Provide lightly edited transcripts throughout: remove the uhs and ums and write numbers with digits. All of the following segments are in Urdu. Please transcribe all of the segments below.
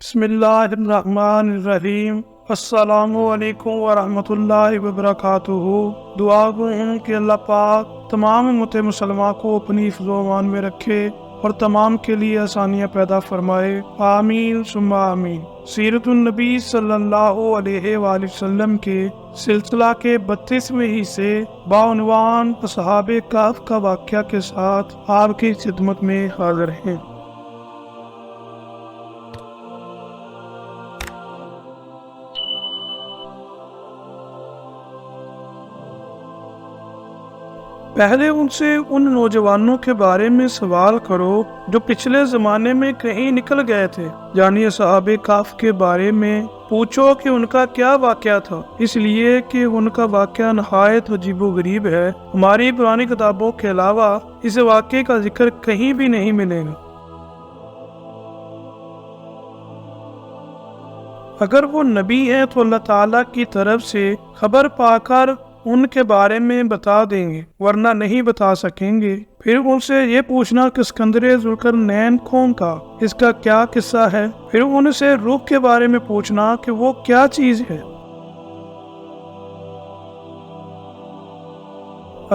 بسم اللہ الرحمن الرحیم۔ السلام علیکم ورحمۃ اللہ وبرکاتہ۔ دعا گو ہوں کہ اللہ پاک تمام امت مسلمہ کو اپنی حفظ و امان میں رکھے اور تمام کے لیے آسانیاں پیدا فرمائے، آمین ثم آمین۔ سیرت النبی صلی اللہ علیہ وآلہ وسلم کے سلسلہ کے 32ویں حصے بعنوان اصحاب کہف کا واقعہ کے ساتھ آپ کی خدمت میں حاضر ہیں۔ پہلے ان سے ان نوجوانوں کے بارے میں سوال کرو جو پچھلے زمانے میں کہیں نکل گئے تھے، یعنی اصحاب کہف کے بارے میں پوچھو کہ ان کا کیا واقعہ تھا، اس لیے کہ ان کا واقعہ نہایت عجیب و غریب ہے۔ ہماری پرانی کتابوں کے علاوہ اس واقعے کا ذکر کہیں بھی نہیں ملے گا۔ اگر وہ نبی ہیں تو اللہ تعالیٰ کی طرف سے خبر پا کر ان کے بارے میں بتا دیں گے، ورنہ نہیں بتا سکیں گے۔ پھر ان سے یہ پوچھنا کہ اسکندر ذوالقرنین کون تھا، اس کا کیا قصہ ہے۔ پھر ان سے روح کے بارے میں پوچھنا کہ وہ کیا چیز ہے۔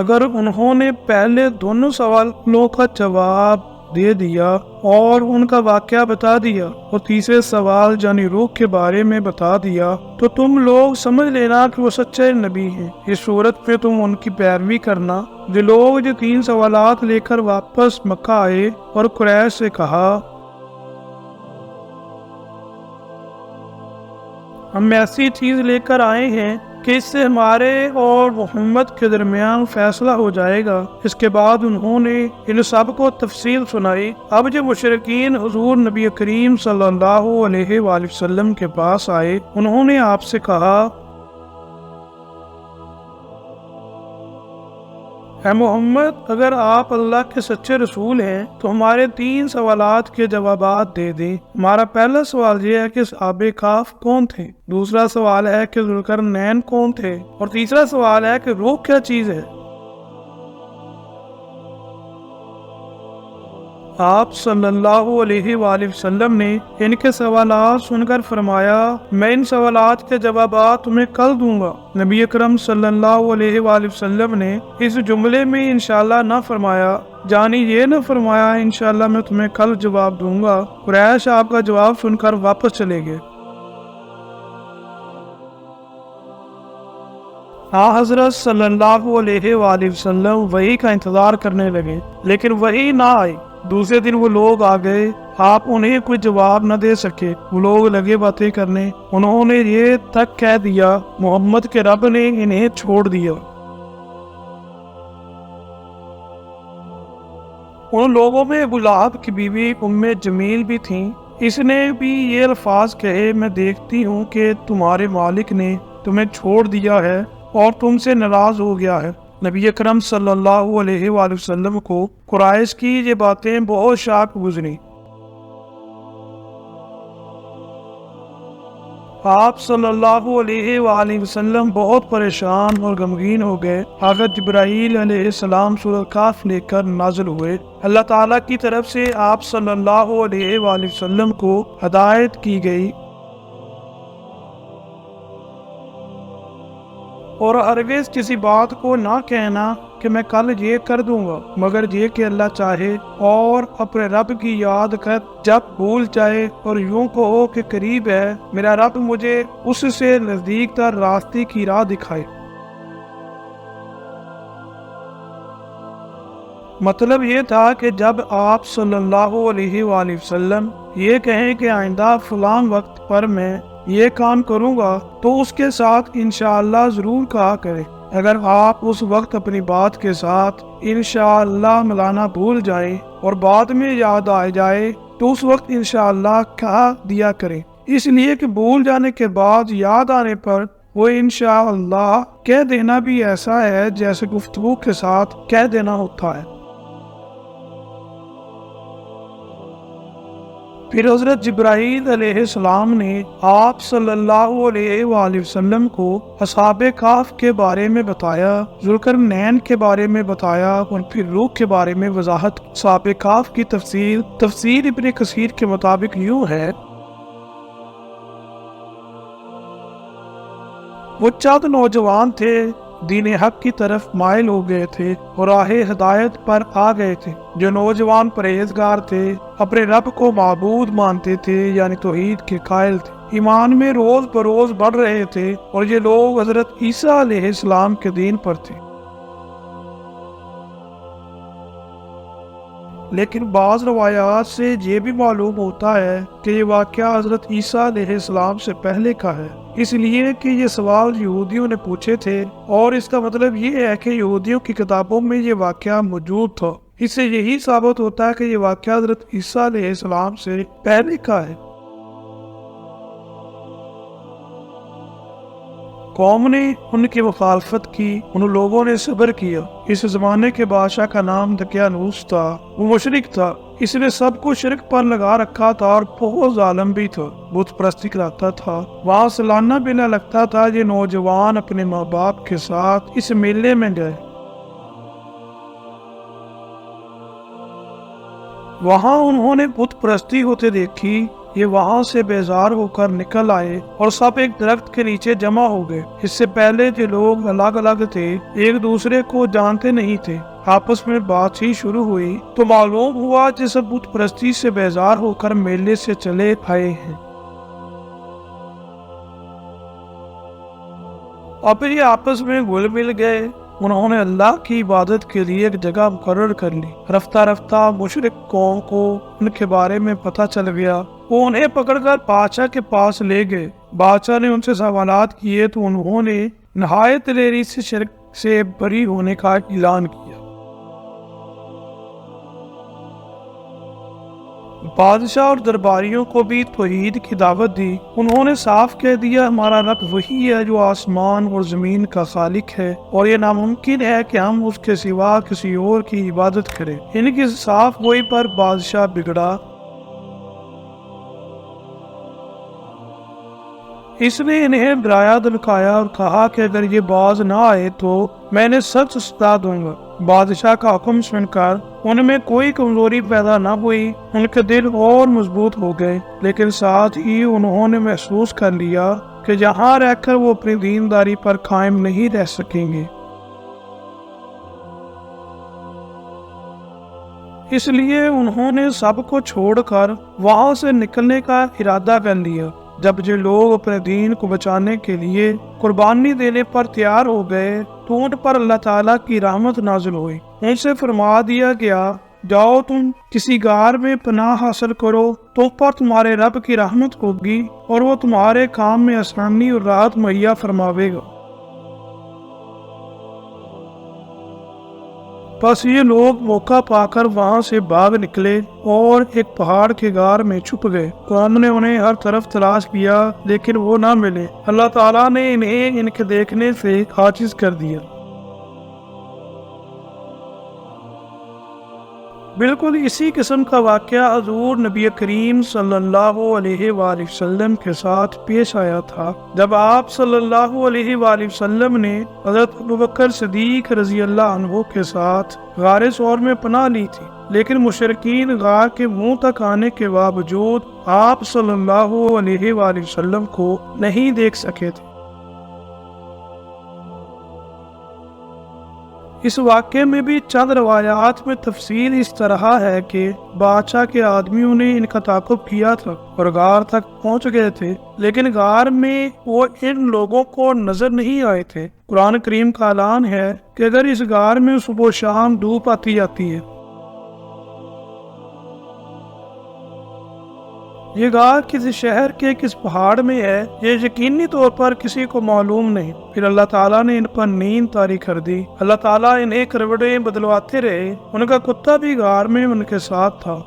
اگر انہوں نے پہلے دونوں سوالوں کا جواب دے دیا اور ان کا واقعہ بتا دیا اور تیسرے سوال یعنی روح کے بارے میں بتا دیا تو تم لوگ سمجھ لینا کہ وہ سچے نبی ہیں۔ اس صورت میں تم ان کی پیروی کرنا۔ جو لوگ جو 3 سوالات لے کر واپس مکہ آئے اور قریش سے کہا ہم ایسی چیز لے کر آئے ہیں کہ اس سے ہمارے اور محمد کے درمیان فیصلہ ہو جائے گا، اس کے بعد انہوں نے ان سب کو تفصیل سنائی۔ اب جب مشرکین حضور نبی کریم صلی اللہ علیہ وآلہ وسلم کے پاس آئے، انہوں نے آپ سے کہا اے محمد، اگر آپ اللہ کے سچے رسول ہیں تو ہمارے 3 سوالات کے جوابات دے دیں۔ ہمارا پہلا سوال یہ ہے کہ اصحاب کہف کون تھے، دوسرا سوال ہے کہ ذوالقرنین کون تھے، اور تیسرا سوال ہے کہ روح کیا چیز ہے۔ آپ صلی اللہ علیہ وآلہ وسلم نے ان کے سوالات سن کر فرمایا میں ان سوالات کے جوابات تمہیں کل دوں گا۔ نبی اکرم صلی اللہ علیہ وآلہ وسلم نے اس جملے میں انشاءاللہ نہ فرمایا، یعنی یہ نہ فرمایا انشاءاللہ میں تمہیں کل جواب دوں گا۔ قریش آپ کا جواب سن کر واپس چلے گئے۔ حضرت صلی اللہ علیہ وآلہ وسلم وحی کا انتظار کرنے لگے، لیکن وحی نہ آئی۔ دوسرے دن وہ لوگ آ گئے، آپ انہیں کوئی جواب نہ دے سکے۔ وہ لوگ لگے باتیں کرنے، انہوں نے یہ تک کہہ دیا محمد کے رب نے انہیں چھوڑ دیا۔ ان لوگوں میں ابو لہب کی بیوی ام جمیل بھی تھیں۔ اس نے بھی یہ الفاظ کہے میں دیکھتی ہوں کہ تمہارے مالک نے تمہیں چھوڑ دیا ہے اور تم سے ناراض ہو گیا ہے۔ نبی اکرم صلی اللہ علیہ وآلہ وسلم کو قریش کی یہ باتیں بہت شاق گزری۔ آپ صلی اللہ علیہ وآلہ وسلم بہت پریشان اور غمگین ہو گئے۔ حضرت جبرائیل علیہ السلام سورۃ کہف لے کر نازل ہوئے۔ اللہ تعالیٰ کی طرف سے آپ صلی اللہ علیہ وآلہ وسلم کو ہدایت کی گئی اور ہرگز کسی بات کو نہ کہنا کہ میں کل یہ کر دوں گا، مگر یہ کہ اللہ چاہے، اور اپنے رب کی یاد کر جب بھول جائے اور یوں کہو کہ قریب ہے میرا رب مجھے اس سے نزدیک تر راستے کی راہ دکھائے۔ مطلب یہ تھا کہ جب آپ صلی اللہ علیہ وآلہ وسلم یہ کہیں کہ آئندہ فلاں وقت پر میں یہ کام کروں گا تو اس کے ساتھ انشاءاللہ ضرور کہا کرے۔ اگر آپ اس وقت اپنی بات کے ساتھ انشاءاللہ ملانا بھول جائیں اور بعد میں یاد آ جائے تو اس وقت انشاءاللہ کہا دیا کریں، اس لیے کہ بھول جانے کے بعد یاد آنے پر وہ انشاءاللہ کہہ دینا بھی ایسا ہے جیسے گفتگو کے ساتھ کہہ دینا ہوتا ہے۔ پھر حضرت جبرائیل علیہ السلام نے آپ صلی اللہ علیہ وآلہ وسلم کو اصحاب کہف کے بارے میں بتایا، ذوالقرنین کے بارے میں بتایا اور پھر روح کے بارے میں وضاحت۔ اصحاب کہف کی تفسیر ابن کثیر کے مطابق یوں ہے وہ چند نوجوان تھے دین حق کی طرف مائل ہو گئے تھے اور راہ ہدایت پر آ گئے تھے۔ جو نوجوان پرہیزگار تھے، اپنے رب کو معبود مانتے تھے، یعنی توحید کے قائل تھے، ایمان میں روز بروز بڑھ رہے تھے، اور یہ لوگ حضرت عیسیٰ علیہ السلام کے دین پر تھے۔ لیکن بعض روایات سے یہ بھی معلوم ہوتا ہے کہ یہ واقعہ حضرت عیسیٰ علیہ السلام سے پہلے کا ہے، اس لیے کہ یہ سوال یہودیوں نے پوچھے تھے، اور اس کا مطلب یہ ہے کہ یہودیوں کی کتابوں میں یہ واقعہ موجود تھا۔ اس سے یہی ثابت ہوتا ہے کہ یہ واقعہ حضرت عیسیٰ علیہ السلام سے پہلے کا ہے۔ قوم نے ان کی مخالفت کی، ان لوگوں نے صبر کیا۔ اس زمانے کے بادشاہ کا نام دقیانوس تھا، وہ مشرک تھا، اس نے سب کو شرک پر لگا رکھا تھا اور بہت ظالم بھی تھا، بت پرستی کراتا تھا۔ وہاں سالانہ میلہ لگتا تھا۔ یہ نوجوان اپنے ماں باپ کے ساتھ اس میلے میں گئے۔ وہاں انہوں نے بت پرستی ہوتے دیکھی۔ یہ وہاں سے بیزار ہو کر نکل آئے اور سب ایک درخت کے نیچے جمع ہو گئے۔ اس سے پہلے جو لوگ الگ الگ تھے، ایک دوسرے کو جانتے نہیں تھے، آپس میں بات ہی شروع ہوئی تو معلوم ہوا جیسے بت پرستی سے بیزار ہو کر میلے سے چلے آئے ہیں۔ اب یہ آپس میں گل مل گئے۔ انہوں نے اللہ کی عبادت کے لیے ایک جگہ مقرر کر لی۔ رفتہ رفتہ مشرک قوم کو ان کے بارے میں پتہ چل گیا۔ وہ انہیں پکڑ کر بادشاہ کے پاس لے گئے۔ بادشاہ نے ان سے سوالات کیے تو انہوں نے نہایت دلیری سے شرک سے بری ہونے کا اعلان کیا۔ بادشاہ اور درباریوں کو بھی توحید کی دعوت دی۔ انہوں نے صاف کہہ دیا ہمارا رب وہی ہے جو آسمان اور زمین کا خالق ہے، اور یہ ناممکن ہے کہ ہم اس کے سوا کسی اور کی عبادت کریں۔ ان کی صاف گوئی پر بادشاہ بگڑا۔ اس نے انہیں ڈرایا دھمکایا اور کہا کہ اگر یہ باز نہ آئے تو میں انہیں سخت سزا دوں گا۔ بادشاہ کا حکم سن کر ان میں کوئی کمزوری پیدا نہ ہوئی، ان کے دل اور مضبوط ہو گئے، لیکن ساتھ ہی انہوں نے محسوس کر لیا کہ یہاں رہ کر وہ اپنی دینداری پر قائم نہیں رہ سکیں گے۔ اس لیے انہوں نے سب کو چھوڑ کر وہاں سے نکلنے کا ارادہ کر لیا۔ جب جو لوگ اپنے دین کو بچانے کے لیے قربانی دینے پر تیار ہو گئے تو ان پر اللہ تعالیٰ کی رحمت نازل ہوئی۔ ان سے فرما دیا گیا جاؤ تم کسی غار میں پناہ حاصل کرو، تم پر تمہارے رب کی رحمت ہوگی اور وہ تمہارے کام میں آسانی اور راحت مہیا فرماوے گا۔ بس یہ لوگ موقع پا کر وہاں سے بھاگ نکلے اور ایک پہاڑ کے غار میں چھپ گئے۔ قوم نے انہیں ہر طرف تلاش کیا لیکن وہ نہ ملے۔ اللہ تعالیٰ نے انہیں ان کے دیکھنے سے عاجز کر دیا۔ بالکل اسی قسم کا واقعہ حضور نبی کریم صلی اللہ علیہ وآلہ وسلم کے ساتھ پیش آیا تھا، جب آپ صلی اللہ علیہ وآلہ وسلم نے حضرت ابوبکر صدیق رضی اللہ عنہ کے ساتھ غار ثور میں پناہ لی تھی، لیکن مشرکین غار کے منہ تک آنے کے باوجود آپ صلی اللہ علیہ وآلہ وسلم کو نہیں دیکھ سکے تھے۔ اس واقعے میں بھی چند روایات میں تفصیل اس طرح ہے کہ بادشاہ کے آدمیوں نے ان کا تعاقب کیا تھا اور غار تک پہنچ گئے تھے، لیکن غار میں وہ ان لوگوں کو نظر نہیں آئے تھے۔ قرآن کریم کا اعلان ہے کہ اگر اس غار میں صبح و شام دھوپ آتی جاتی ہے۔ یہ غار کسی شہر کے کس پہاڑ میں ہے یہ یقینی طور پر کسی کو معلوم نہیں۔ پھر اللہ تعالیٰ نے ان پر نیند طاری کر دی۔ اللہ تعالیٰ انہیں کروٹیں بدلواتے رہے، ان کا کتا بھی غار میں ان کے ساتھ تھا۔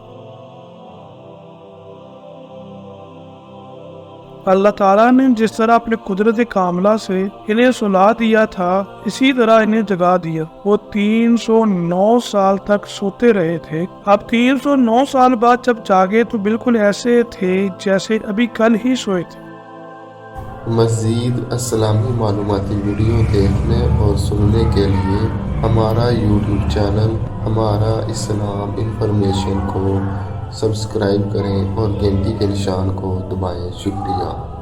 اللہ تعالیٰ نے جس طرح اپنے قدرت کاملہ سے انہیں سلا دیا تھا اسی طرح انہیں جگا دیا۔ وہ 309 سال تک سوتے رہے تھے۔ اب 309 سال بعد جب جاگے تو بالکل ایسے تھے جیسے ابھی کل ہی سوئے تھے۔ مزید اسلامی معلوماتی ویڈیو دیکھنے اور سننے کے لیے ہمارا یوٹیوب چینل ہمارا اسلام انفارمیشن کو سبسکرائب کریں اور گھنٹی کے نشان کو دبائیں۔ شکریہ۔